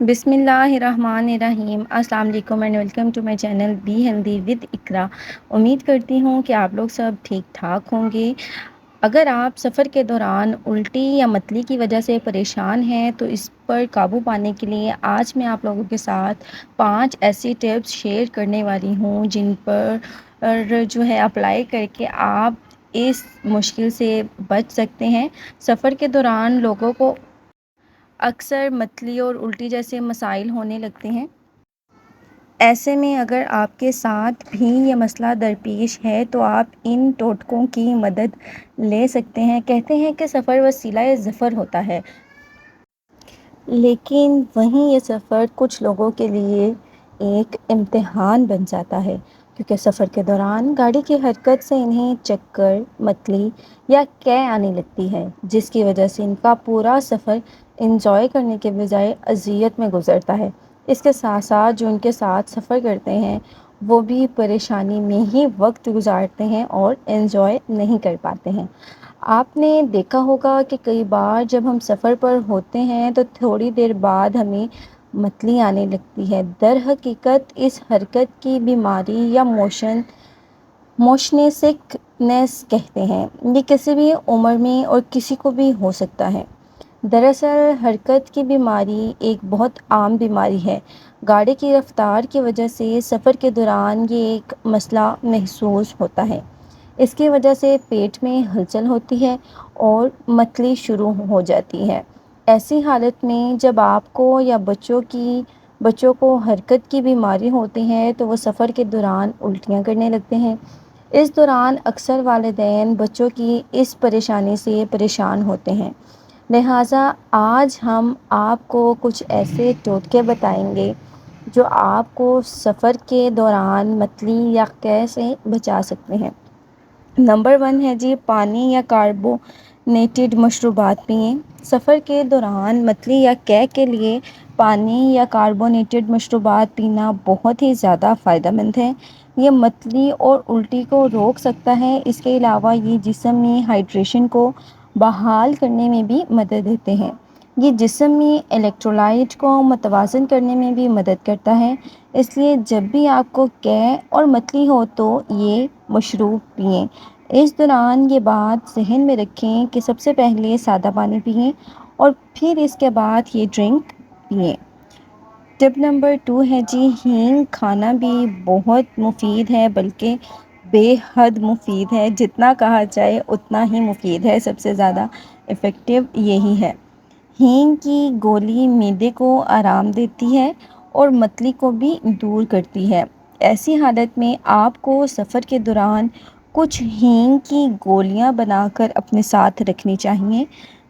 بسم اللہ الرحمن الرحیم۔ السلام علیکم and welcome to my channel be healthy with Iqra. امید کرتی ہوں کہ آپ لوگ سب ٹھیک ٹھاک ہوں گے۔ اگر آپ سفر کے دوران الٹی یا متلی کی وجہ سے پریشان ہیں تو اس پر قابو پانے کے لیے آج میں آپ لوگوں کے ساتھ 5 ایسی ٹپس شیئر کرنے والی ہوں جن پر جو ہے اپلائی کر کے آپ اس مشکل سے بچ سکتے ہیں۔ سفر کے دوران لوگوں کو اکثر متلی اور الٹی جیسے مسائل ہونے لگتے ہیں۔ ایسے میں اگر آپ کے ساتھ بھی یہ مسئلہ درپیش ہے تو آپ ان ٹوٹکوں کی مدد لے سکتے ہیں۔ کہتے ہیں کہ سفر وسیلہ ظفر ہوتا ہے، لیکن وہیں یہ سفر کچھ لوگوں کے لیے ایک امتحان بن جاتا ہے، کیونکہ سفر کے دوران گاڑی کی حرکت سے انہیں چکر، متلی یا قے آنے لگتی ہے، جس کی وجہ سے ان کا پورا سفر انجوائے کرنے کے بجائے اذیت میں گزرتا ہے۔ اس کے ساتھ ساتھ جو ان کے ساتھ سفر کرتے ہیں وہ بھی پریشانی میں ہی وقت گزارتے ہیں اور انجوائے نہیں کر پاتے ہیں۔ آپ نے دیکھا ہوگا کہ کئی بار جب ہم سفر پر ہوتے ہیں تو تھوڑی دیر بعد ہمیں متلی آنے لگتی ہے۔ در حقیقت اس حرکت کی بیماری یا موشن سکنس کہتے ہیں۔ یہ کسی بھی عمر میں اور کسی کو بھی ہو سکتا ہے۔ دراصل حرکت کی بیماری ایک بہت عام بیماری ہے۔ گاڑی کی رفتار کی وجہ سے سفر کے دوران یہ ایک مسئلہ محسوس ہوتا ہے۔ اس کی وجہ سے پیٹ میں ہلچل ہوتی ہے اور متلی شروع ہو جاتی ہے۔ ایسی حالت میں جب آپ کو یا بچوں کو حرکت کی بیماری ہوتی ہے تو وہ سفر کے دوران الٹیاں کرنے لگتے ہیں۔ اس دوران اکثر والدین بچوں کی اس پریشانی سے پریشان ہوتے ہیں، لہٰذا آج ہم آپ کو کچھ ایسے ٹوٹکے بتائیں گے جو آپ کو سفر کے دوران متلی یا قے سے بچا سکتے ہیں۔ نمبر 1 ہے جی، پانی یا کاربونیٹڈ مشروبات پئیں۔ سفر کے دوران متلی یا قے کے لیے پانی یا کاربونیٹڈ مشروبات پینا بہت ہی زیادہ فائدہ مند ہے۔ یہ متلی اور الٹی کو روک سکتا ہے۔ اس کے علاوہ یہ جسم میں ہائیڈریشن کو بحال کرنے میں بھی مدد دیتے ہیں۔ یہ جسم میں الیکٹرولائٹ کو متوازن کرنے میں بھی مدد کرتا ہے۔ اس لیے جب بھی آپ کو قے اور متلی ہو تو یہ مشروب پئیں۔ اس دوران یہ بات ذہن میں رکھیں کہ سب سے پہلے سادہ پانی پئیں اور پھر اس کے بعد یہ ڈرنک پئیں۔ ٹپ نمبر 2 ہے جی، ہینگ کھانا بھی بہت مفید ہے، بلکہ بے حد مفید ہے۔ جتنا کہا جائے اتنا ہی مفید ہے، سب سے زیادہ ایفیکٹو یہی ہے۔ ہینگ کی گولی معدے کو آرام دیتی ہے اور متلی کو بھی دور کرتی ہے۔ ایسی حالت میں آپ کو سفر کے دوران کچھ ہینگ کی گولیاں بنا کر اپنے ساتھ رکھنی چاہیے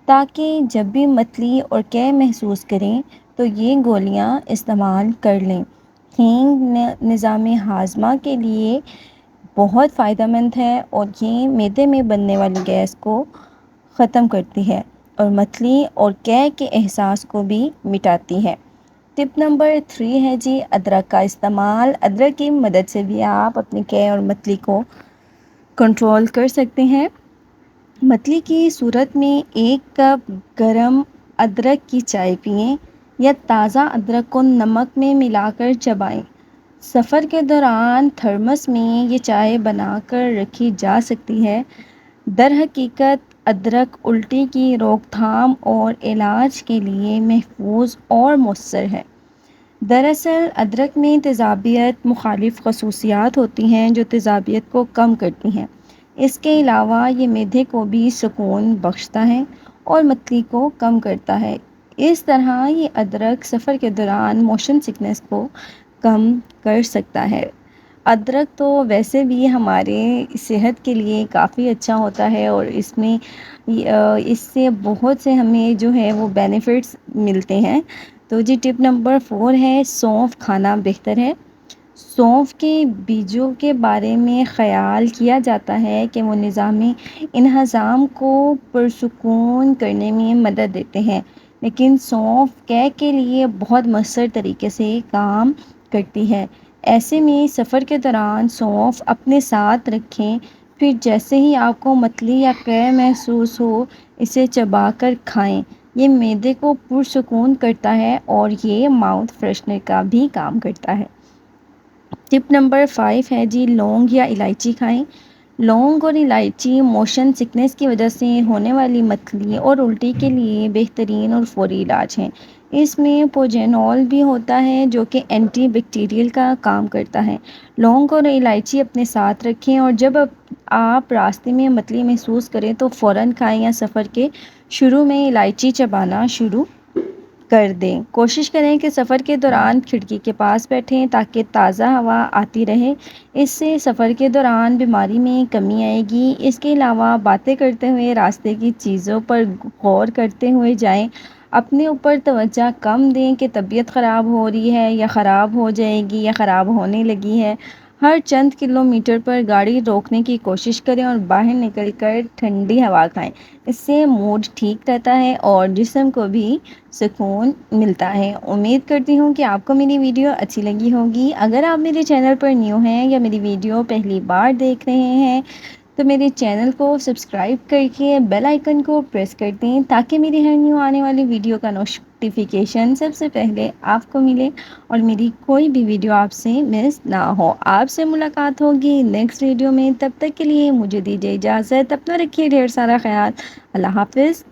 تاکہ جب بھی متلی اور قے محسوس کریں تو یہ گولیاں استعمال کر لیں۔ ہینگ نظام ہاضمہ کے لیے بہت فائدہ مند ہے اور یہ معدے میں بننے والی گیس کو ختم کرتی ہے اور متلی اور قے کے احساس کو بھی مٹاتی ہے۔ ٹپ نمبر 3 ہے جی، ادرک کا استعمال۔ ادرک کی مدد سے بھی آپ اپنی قے اور متلی کو کنٹرول کر سکتے ہیں۔ متلی کی صورت میں 1 کپ گرم ادرک کی چائے پئیں یا تازہ ادرک کو نمک میں ملا کر چبائیں۔ سفر کے دوران تھرمس میں یہ چائے بنا کر رکھی جا سکتی ہے۔ در حقیقت ادرک الٹی کی روک تھام اور علاج کے لیے محفوظ اور مؤثر ہے۔ دراصل ادرک میں تیزابیت مخالف خصوصیات ہوتی ہیں جو تیزابیت کو کم کرتی ہیں۔ اس کے علاوہ یہ معدے کو بھی سکون بخشتا ہے اور متلی کو کم کرتا ہے۔ اس طرح یہ ادرک سفر کے دوران موشن سکنس کو کم کر سکتا ہے۔ ادرک تو ویسے بھی ہمارے صحت کے لیے کافی اچھا ہوتا ہے اور اس سے بہت سے ہمیں جو ہے وہ بینیفٹس ملتے ہیں۔ تو جی ٹپ نمبر 4 ہے، سونف کھانا بہتر ہے۔ سونف کے بیجوں کے بارے میں خیال کیا جاتا ہے کہ وہ نظام انہضام کو پرسکون کرنے میں مدد دیتے ہیں، لیکن سونف قے کے لیے بہت مؤثر طریقے سے کام کرتی ہے۔ ایسے میں سفر کے دوران سونف اپنے ساتھ رکھیں، پھر جیسے ہی آپ کو متلی یا قے محسوس ہو اسے چبا کر کھائیں۔ یہ معدے کو پرسکون کرتا ہے اور یہ ماؤتھ فریشنر کا بھی کام کرتا ہے۔ ٹپ نمبر 5 ہے جی لونگ یا الائچی کھائیں۔ لونگ اور الائچی موشن سکنس کی وجہ سے ہونے والی متلی اور الٹی کے لیے بہترین اور فوری علاج ہیں۔ اس میں پوجینول بھی ہوتا ہے جو کہ اینٹی بیکٹیریل کا کام کرتا ہے۔ لونگ اور الائچی اپنے ساتھ رکھیں اور جب آپ راستے میں متلی محسوس کریں تو فوراً کھائیں یا سفر کے شروع میں الائچی چبانا شروع کر دیں۔ کوشش کریں کہ سفر کے دوران کھڑکی کے پاس بیٹھیں تاکہ تازہ ہوا آتی رہے۔ اس سے سفر کے دوران بیماری میں کمی آئے گی۔ اس کے علاوہ باتیں کرتے ہوئے راستے کی چیزوں پر غور کرتے ہوئے جائیں۔ اپنے اوپر توجہ کم دیں کہ طبیعت خراب ہو رہی ہے یا خراب ہو جائے گی یا خراب ہونے لگی ہے۔ ہر چند کلومیٹر پر گاڑی روکنے کی کوشش کریں اور باہر نکل کر ٹھنڈی ہوا کھائیں۔ اس سے موڈ ٹھیک رہتا ہے اور جسم کو بھی سکون ملتا ہے۔ امید کرتی ہوں کہ آپ کو میری ویڈیو اچھی لگی ہوگی۔ اگر آپ میرے چینل پر نیو ہیں یا میری ویڈیو پہلی بار دیکھ رہے ہیں تو میرے چینل کو سبسکرائب کر کے بیل آئیکن کو پریس کر دیں تاکہ میری ہر نیو آنے والی ویڈیو کا نوٹیفیکیشن سب سے پہلے آپ کو ملے اور میری کوئی بھی ویڈیو آپ سے مس نہ ہو۔ آپ سے ملاقات ہوگی نیکسٹ ویڈیو میں، تب تک کے لیے مجھے دیجیے اجازت۔ اپنا رکھیے ڈھیر سارا خیال۔ اللہ حافظ۔